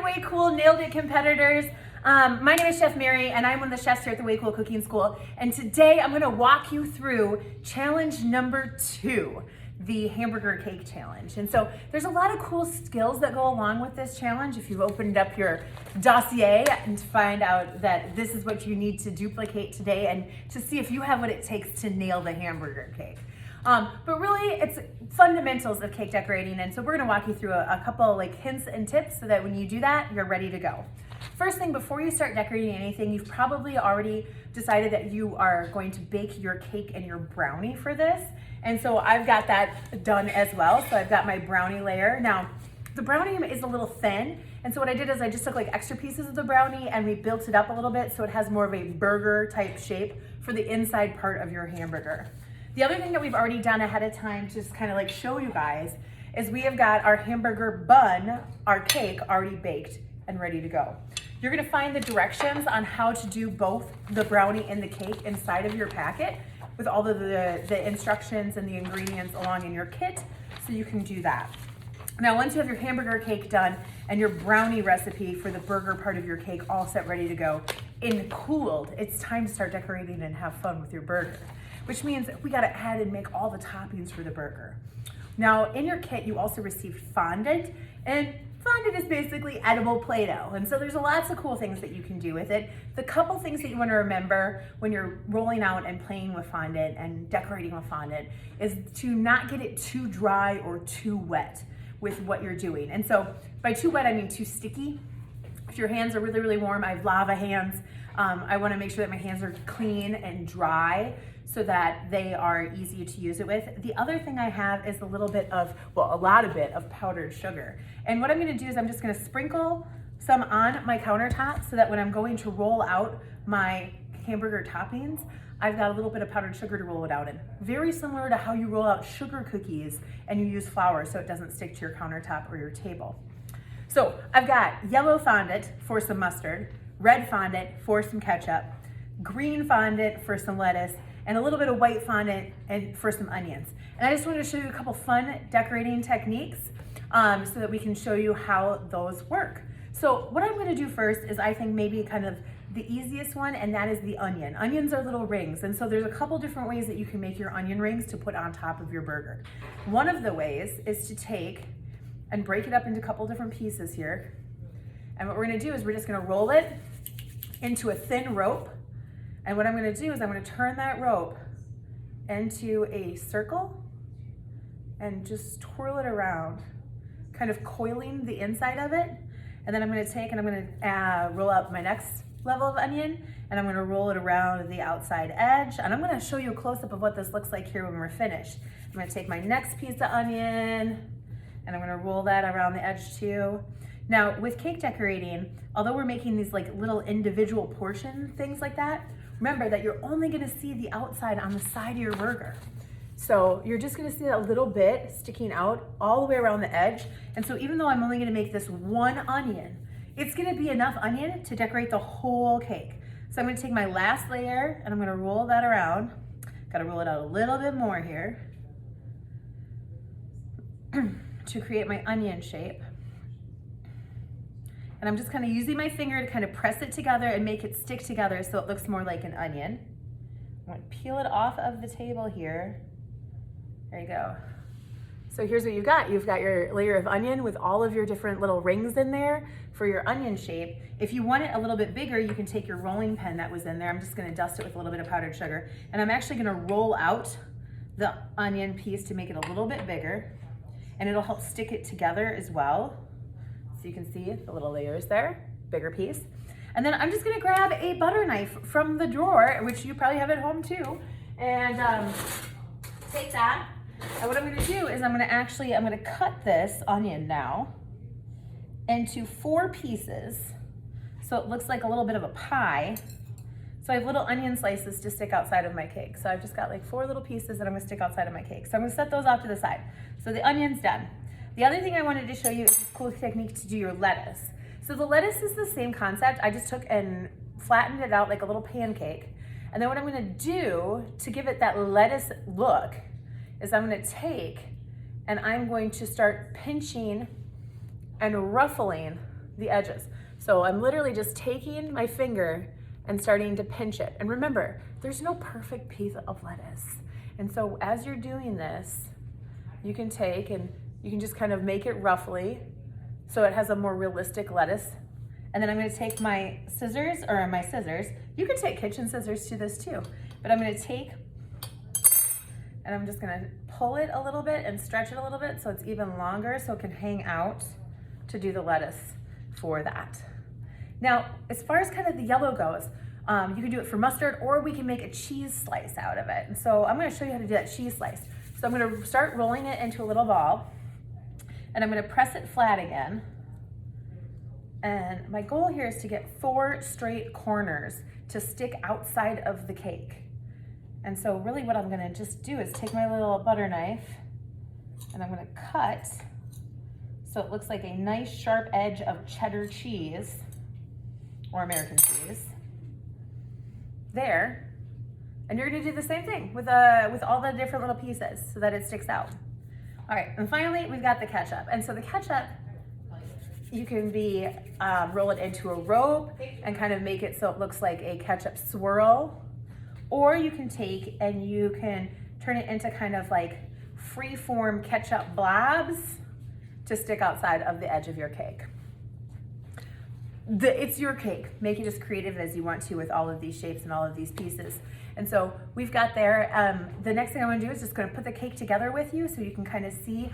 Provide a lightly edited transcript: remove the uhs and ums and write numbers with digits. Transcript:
Way Cool Nailed It competitors. My name is Chef Mary and I'm one of the chefs here at the Way Cool Cooking School. And today I'm gonna walk you through challenge number 2, the hamburger cake challenge. And so there's a lot of cool skills that go along with this challenge. If you've opened up your dossier and find out that this is what you need to duplicate today and to see if you have what it takes to nail the hamburger cake. But really, it's fundamentals of cake decorating, and so we're gonna walk you through a couple like hints and tips so that when you do that, you're ready to go. First thing, before you start decorating anything, you've probably already decided that you are going to bake your cake and your brownie for this, and so I've got that done as well. So I've got my brownie layer. Now, the brownie is a little thin, and so what I did is I just took like extra pieces of the brownie and we built it up a little bit so it has more of a burger type shape for the inside part of your hamburger. The other thing that we've already done ahead of time to just kind of like show you guys is we have got our hamburger bun, our cake, already baked and ready to go. You're gonna find the directions on how to do both the brownie and the cake inside of your packet with all of the instructions and the ingredients along in your kit, so you can do that. Now, once you have your hamburger cake done and your brownie recipe for the burger part of your cake all set, ready to go, and cooled, it's time to start decorating and have fun with your burger. Which means we gotta add and make all the toppings for the burger. Now, in your kit, you also received fondant, and fondant is basically edible Play-Doh. And so there's lots of cool things that you can do with it. The couple things that you wanna remember when you're rolling out and playing with fondant and decorating with fondant is to not get it too dry or too wet with what you're doing. And so by too wet, I mean too sticky. If your hands are really, really warm, I have lava hands. I wanna make sure that my hands are clean and dry so that they are easy to use it with. The other thing I have is a lot of powdered sugar. And what I'm gonna do is I'm just gonna sprinkle some on my countertop so that when I'm going to roll out my hamburger toppings, I've got a little bit of powdered sugar to roll it out in. Very similar to how you roll out sugar cookies and you use flour so it doesn't stick to your countertop or your table. So I've got yellow fondant for some mustard, red fondant for some ketchup, green fondant for some lettuce, and a little bit of white fondant and for some onions. And I just wanted to show you a couple fun decorating techniques so that we can show you how those work. So what I'm gonna do first is I think maybe kind of the easiest one, and that is the onion. Onions are little rings, and so there's a couple different ways that you can make your onion rings to put on top of your burger. One of the ways is to take and break it up into a couple different pieces here. And what we're gonna do is we're just gonna roll it into a thin rope. And what I'm gonna do is I'm gonna turn that rope into a circle and just twirl it around, kind of coiling the inside of it. And then I'm gonna take and I'm gonna roll out my next level of onion, and I'm gonna roll it around the outside edge. And I'm gonna show you a close-up of what this looks like here when we're finished. I'm gonna take my next piece of onion and I'm gonna roll that around the edge too. Now, with cake decorating, although we're making these like little individual portion things like that, remember that you're only gonna see the outside on the side of your burger. So you're just gonna see a little bit sticking out all the way around the edge. And so even though I'm only gonna make this one onion, it's gonna be enough onion to decorate the whole cake. So I'm gonna take my last layer and I'm gonna roll that around. Gotta roll it out a little bit more here to create my onion shape. And I'm just kind of using my finger to kind of press it together and make it stick together so it looks more like an onion. I'm gonna peel it off of the table here. There you go. So here's what you've got. You've got your layer of onion with all of your different little rings in there for your onion shape. If you want it a little bit bigger, you can take your rolling pin that was in there. I'm just gonna dust it with a little bit of powdered sugar. And I'm actually gonna roll out the onion piece to make it a little bit bigger. And it'll help stick it together as well. So you can see the little layers there, bigger piece. And then I'm just gonna grab a butter knife from the drawer, which you probably have at home too, and take that. And what I'm gonna do is I'm gonna cut this onion now into 4 pieces so it looks like a little bit of a pie. So I have little onion slices to stick outside of my cake. So I've just got like 4 little pieces that I'm gonna stick outside of my cake. So I'm gonna set those off to the side. So the onion's done. The other thing I wanted to show you is this cool technique to do your lettuce. So the lettuce is the same concept. I just took and flattened it out like a little pancake. And then what I'm gonna do to give it that lettuce look is I'm gonna take and I'm going to start pinching and ruffling the edges. So I'm literally just taking my finger and starting to pinch it. And remember, there's no perfect piece of lettuce. And so as you're doing this, you can take and you can just kind of make it roughly so it has a more realistic lettuce. And then I'm gonna take my scissors, you could take kitchen scissors to this too, but I'm gonna take, and I'm just gonna pull it a little bit and stretch it a little bit so it's even longer so it can hang out to do the lettuce for that. Now, as far as kind of the yellow goes, you can do it for mustard, or we can make a cheese slice out of it. And so I'm gonna show you how to do that cheese slice. So I'm gonna start rolling it into a little ball, and I'm gonna press it flat again. And my goal here is to get 4 straight corners to stick outside of the cake. And so really what I'm gonna just do is take my little butter knife and I'm gonna cut so it looks like a nice sharp edge of cheddar cheese or American cheese there. And you're gonna do the same thing with all the different little pieces so that it sticks out. All right, and finally we've got the ketchup. And so the ketchup, you can roll it into a rope and kind of make it so it looks like a ketchup swirl, or you can take and you can turn it into kind of like free-form ketchup blobs to stick outside of the edge of your cake. It's your cake. Make it as creative as you want to with all of these shapes and all of these pieces. And so we've got there, the next thing I'm gonna do is just gonna put the cake together with you so you can kind of see